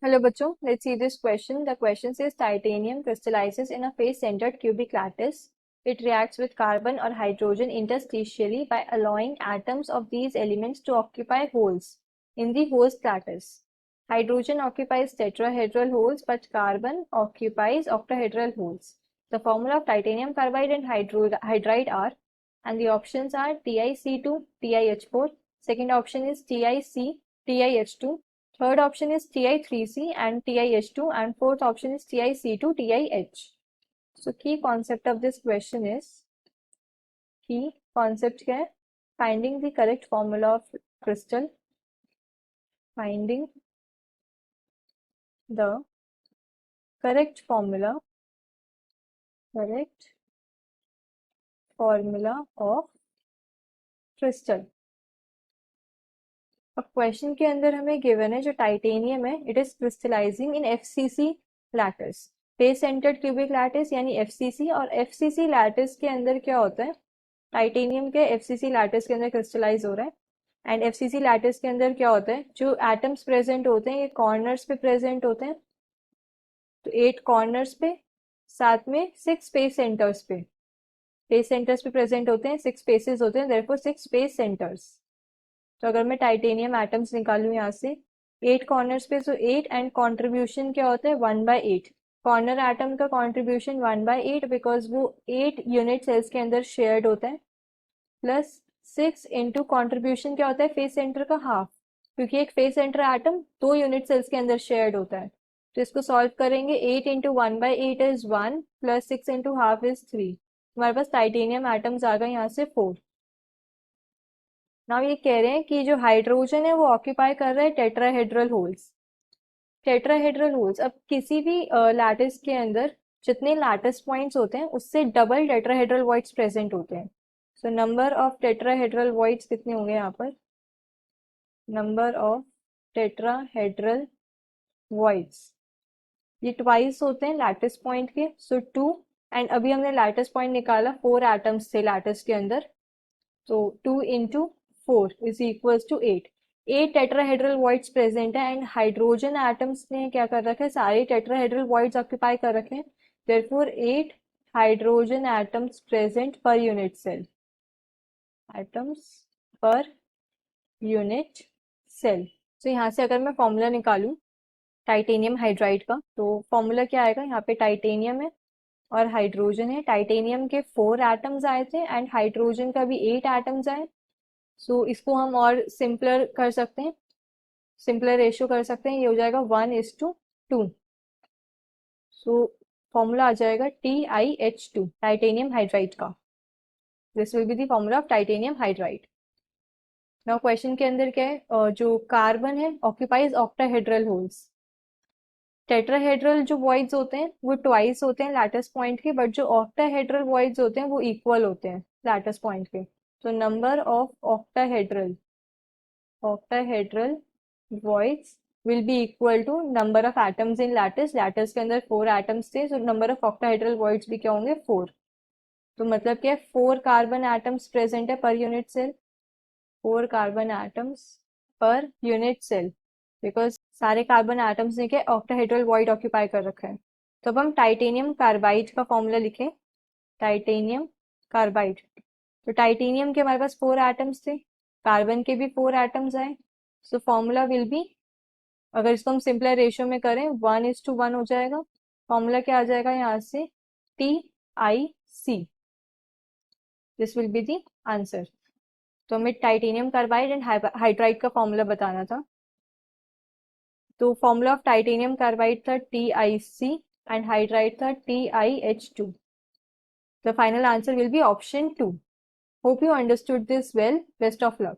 Hello bachcho, let's see this question. The question says titanium crystallizes in a face-centered cubic lattice. It reacts with carbon or hydrogen interstitially by allowing atoms of these elements to occupy holes in the host lattice. Hydrogen occupies tetrahedral holes, but carbon occupies octahedral holes. The formula of titanium carbide and hydride are, and the options are TiC2, TiH4. Second option is TiC, TiH2. Third option is Ti3C and TiH2, and fourth option is TiC2, TiH. So key concept of this question is, key concept क्या है? Finding the correct formula of crystal, finding the correct formula of crystal. अब question के अंदर हमें given है जो titanium है, it is crystallising in FCC lattice, face centred cubic lattice यानी एफसीसी। और एफसीसी लैटिस के अंदर क्या होता है, टाइटेनियम के एफसीसी लैटिस के अंदर क्रिस्टलाइज हो रहा है। एंड एफसीसी लैटिस के अंदर क्या होता है, जो एटम्स प्रेजेंट होते हैं ये कॉर्नर्स पे प्रेजेंट होते हैं, तो 8 कॉर्नर्स पे, साथ में 6 स्पेस सेंटर्स पे, स्पेस सेंटर्स पे प्रेजेंट होते हैं, 6 स्पेसेस होते हैं, देयरफॉर 6 स्पेस सेंटर्स। तो अगर मैं टाइटेनियम एटम्स निकालूं यहाँ से 8 कॉर्नर्स पे, तो 8 एंड कॉन्ट्रीब्यूशन क्या होता है 1/8। कॉर्नर एटम का कॉन्ट्रीब्यूशन 1/8 बिकॉज वो 8 यूनिट सेल्स के अंदर शेयर्ड होता है, प्लस 6 इंटू कॉन्ट्रीब्यूशन क्या होता है फेस सेंटर का हाफ, क्योंकि एक face centre atom 2 unit cells के अंदर शेयर्ड होता है। तो इसको सॉल्व करेंगे, 8 into 1/8 is 1 plus 6 into half is 3। हमारे पास टाइटेनियम एटम्स आ गए यहाँ से 4। नाउ ये कह रहे हैं कि जो हाइड्रोजन है वो ऑक्यूपाई कर रहा है टेट्राहेड्रल होल्स। टेट्राहेड्रल होल्स, अब किसी भी लैटिस के अंदर जितने लैटिस पॉइंट्स होते हैं उससे डबल टेट्राहेड्रल वॉइड्स प्रेजेंट होते हैं। So number of tetrahedral voids कितने होंगे यहाँ पर, नंबर ऑफ टेट्राहेड्रल वॉइड्स ये ट्वाइस होते हैं लैटिस पॉइंट के, सो 2। एंड अभी हमने लैटिस पॉइंट निकाला, 4 एटम्स थे लैटिस के अंदर, तो 2 into 4 is equals to 8। 8 tetrahedral voids present है एंड हाइड्रोजन एटम्स ने क्या कर रखे हैं, सारे टेट्राहेड्रल वॉइड्स ऑक्यूपाई कर रखे हैं, therefore 8 hydrogen atoms present per unit cell, atoms per unit cell. तो यहाँ से अगर मैं फॉर्मूला निकालूं टाइटेनियम हाइड्राइड का, तो फॉर्मूला क्या आएगा, यहाँ पे टाइटेनियम है और हाइड्रोजन है। टाइटेनियम के 4 एटम्स आए थे एंड हाइड्रोजन का भी 8 एटम्स आए। सो इसको हम और सिंपलर कर सकते हैं, सिंपलर रेशियो कर सकते हैं, ये हो जाएगा 1:2। सो फॉर्मूला आ जाएगा TiH2, टाइटेनियम हाइड्राइड का। This will be the formula of titanium hydride. Now question के अंदर क्या है, जो कार्बन है ऑक्यूपाइज ऑक्टाहेड्रल होल्स। टेट्राहेड्रल जो वॉइड्स होते हैं वो ट्वाइस होते हैं लैटिस पॉइंट के, बट जो ऑक्टाहेड्रल वॉइड्स होते हैं वो इक्वल होते हैं लैटिस पॉइंट के। तो number of octahedral voids will be equal to number of atoms in lattice। Lattice के अंदर 4 एटम्स थे, so number of octahedral voids भी क्या होंगे 4। तो मतलब क्या है, 4 कार्बन एटम्स प्रेजेंट है per unit cell, 4 carbon atoms per unit cell, because सारे कार्बन एटम्स ने क्या ऑक्टाहेड्रल वॉइड ऑक्यूपाई कर रखा है। तो अब हम टाइटेनियम कार्बाइड का फॉर्मूला लिखें, टाइटेनियम कार्बाइड। तो टाइटेनियम के हमारे पास 4 एटम्स थे, कार्बन के भी 4 एटम्स आए, सो फॉर्मूला विल बी, अगर इसको हम सिंपलर रेशियो में करें 1:1 हो जाएगा। फॉर्मूला क्या आ जाएगा यहाँ से, TiC। This will be the answer. तो हमें टाइटेनियम कार्बाइड एंड हाइड्राइड का फॉर्मूला बताना था। तो फॉर्मूला ऑफ टाइटेनियम कार्बाइड था TiC एंड हाइड्राइड था TiH2। The final answer will be option 2. Hope you understood this well. Best of luck.